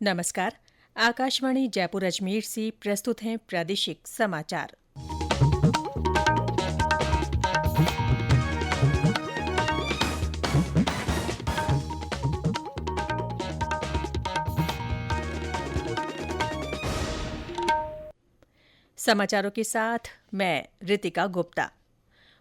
नमस्कार। आकाशवाणी जयपुर अजमेर से प्रस्तुत हैं प्रादेशिक समाचार। समाचारों के साथ मैं रितिका गुप्ता।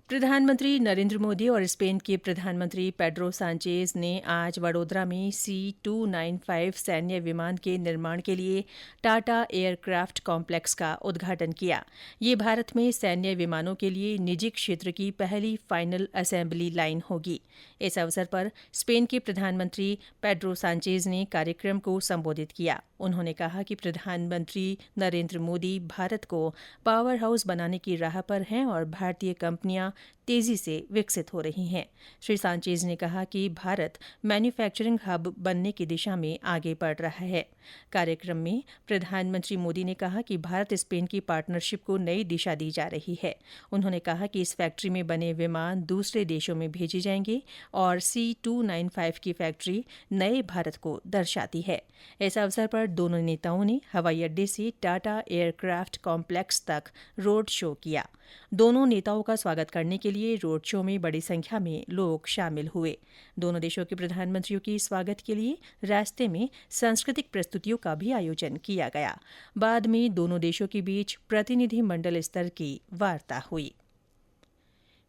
प्रधानमंत्री नरेंद्र मोदी और स्पेन के प्रधानमंत्री पेड्रो सांचेज ने आज वडोदरा में C-295 सैन्य विमान के निर्माण के लिए टाटा एयरक्राफ्ट कॉम्प्लेक्स का उद्घाटन किया। ये भारत में सैन्य विमानों के लिए निजी क्षेत्र की पहली फाइनल असेंबली लाइन होगी। इस अवसर पर स्पेन के प्रधानमंत्री पेड्रो सांचेज ने कार्यक्रम को संबोधित किया। उन्होंने कहा कि प्रधानमंत्री नरेंद्र मोदी भारत को पावर हाउस बनाने की राह पर हैं और भारतीय कंपनियां तेजी से विकसित हो रही हैं। श्री सांचेज ने कहा कि भारत मैन्युफैक्चरिंग हब बनने की दिशा में आगे बढ़ रहा है। कार्यक्रम में प्रधानमंत्री मोदी ने कहा कि भारत स्पेन की पार्टनरशिप को नई दिशा दी जा रही है। उन्होंने कहा कि इस फैक्ट्री में बने विमान दूसरे देशों में भेजे जाएंगे और C-295 की फैक्ट्री नए भारत को दर्शाती है। इस अवसर पर दोनों नेताओं ने हवाई अड्डे से टाटा एयरक्राफ्ट कॉम्प्लेक्स तक रोड शो किया। दोनों नेताओं का स्वागत करने के लिए रोड शो में बड़ी संख्या में लोग शामिल हुए। दोनों देशों के प्रधानमंत्रियों के स्वागत के लिए रास्ते में सांस्कृतिक प्रस्तुतियों का भी आयोजन किया गया। बाद में दोनों देशों के बीच प्रतिनिधि मंडल स्तर की वार्ता हुई।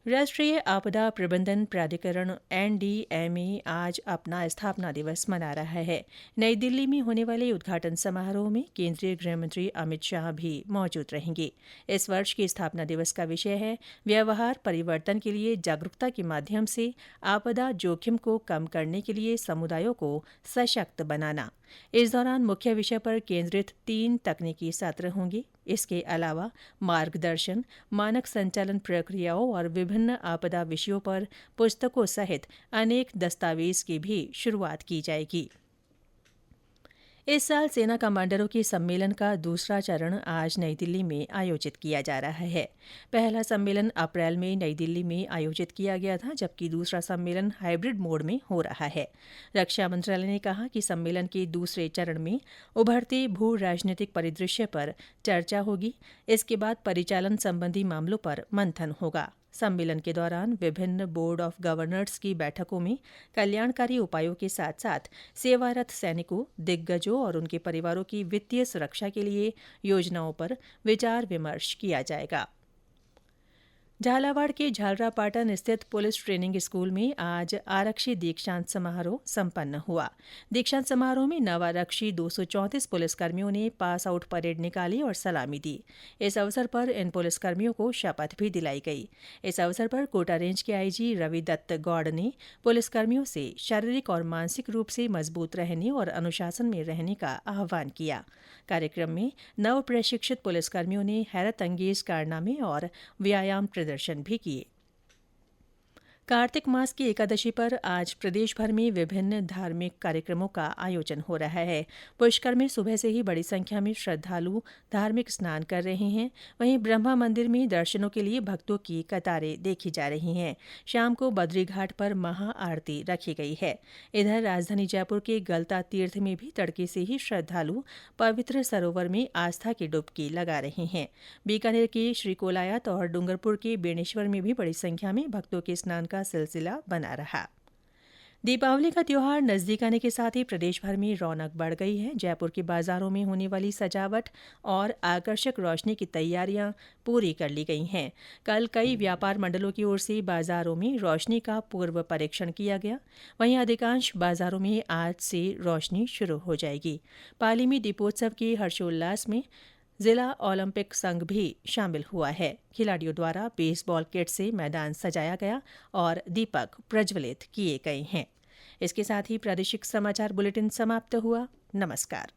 राष्ट्रीय आपदा प्रबंधन प्राधिकरण NDMA आज अपना स्थापना दिवस मना रहा है। नई दिल्ली में होने वाले उद्घाटन समारोह में केंद्रीय गृह मंत्री अमित शाह भी मौजूद रहेंगे। इस वर्ष के स्थापना दिवस का विषय है व्यवहार परिवर्तन के लिए जागरूकता के माध्यम से आपदा जोखिम को कम करने के लिए समुदायों को सशक्त बनाना। इस दौरान मुख्य विषय पर केंद्रित 3 तकनीकी सत्र होंगे। इसके अलावा मार्गदर्शन, मानक संचालन प्रक्रियाओं और विभिन्न आपदा विषयों पर पुस्तकों सहित अनेक दस्तावेज की भी शुरुआत की जाएगी। इस साल सेना कमांडरों के सम्मेलन का दूसरा चरण आज नई दिल्ली में आयोजित किया जा रहा है। पहला सम्मेलन अप्रैल में नई दिल्ली में आयोजित किया गया था, जबकि दूसरा सम्मेलन हाइब्रिड मोड में हो रहा है। रक्षा मंत्रालय ने कहा कि सम्मेलन के दूसरे चरण में उभरते भू राजनीतिक परिदृश्य पर चर्चा होगी। इसके बाद परिचालन संबंधी मामलों पर मंथन होगा। सम्मेलन के दौरान विभिन्न बोर्ड ऑफ गवर्नर्स की बैठकों में कल्याणकारी उपायों के साथ साथ सेवारत सैनिकों, दिग्गजों और उनके परिवारों की वित्तीय सुरक्षा के लिए योजनाओं पर विचार विमर्श किया जाएगा। झालावाड़ के झालरापाटन स्थित पुलिस ट्रेनिंग स्कूल में आज आरक्षी दीक्षांत समारोह संपन्न हुआ। दीक्षांत समारोह में नवारक्षी 234 पुलिसकर्मियों ने पास आउट परेड निकाली और सलामी दी। इस अवसर पर इन पुलिसकर्मियों को शपथ भी दिलाई गई। इस अवसर पर कोटा रेंज के आईजी रवि दत्त गौड़ ने पुलिसकर्मियों से शारीरिक और मानसिक रूप से मजबूत रहने और अनुशासन में रहने का आह्वान किया। कार्यक्रम में नव प्रशिक्षित पुलिसकर्मियों ने हैरत अंगेज कारनामे और व्यायाम प्रदर्शन भी किए। कार्तिक मास की एकादशी पर आज प्रदेश भर में विभिन्न धार्मिक कार्यक्रमों का आयोजन हो रहा है। पुष्कर में सुबह से ही बड़ी संख्या में श्रद्धालु धार्मिक स्नान कर रहे हैं। वहीं ब्रह्मा मंदिर में दर्शनों के लिए भक्तों की कतारें देखी जा रही हैं। शाम को बद्री घाट पर महाआरती रखी गई है। इधर राजधानी जयपुर के गलता तीर्थ में भी तड़के से ही श्रद्धालु पवित्र सरोवर में आस्था की डुबकी लगा रहे हैं। बीकानेर के श्रीकोलायत और डूंगरपुर के बेणेश्वर में भी बड़ी संख्या में भक्तों के स्नान का सिलसिला बना रहा। दीपावली का त्योहार नजदीक आने के साथ ही प्रदेश भर में रौनक बढ़ गई है। जयपुर के बाजारों में होने वाली सजावट और आकर्षक रोशनी की तैयारियां पूरी कर ली गई हैं। कल कई व्यापार मंडलों की ओर से बाजारों में रोशनी का पूर्व परीक्षण किया गया। वहीं अधिकांश बाजारों में आज से रोशनी शुरू हो जाएगी। पाली में दीपोत्सव के हर्षोल्लास में जिला ओलंपिक संघ भी शामिल हुआ है। खिलाड़ियों द्वारा बेसबॉल किट से मैदान सजाया गया और दीपक प्रज्वलित किए गए हैं। इसके साथ ही प्रादेशिक समाचार बुलेटिन समाप्त हुआ। नमस्कार।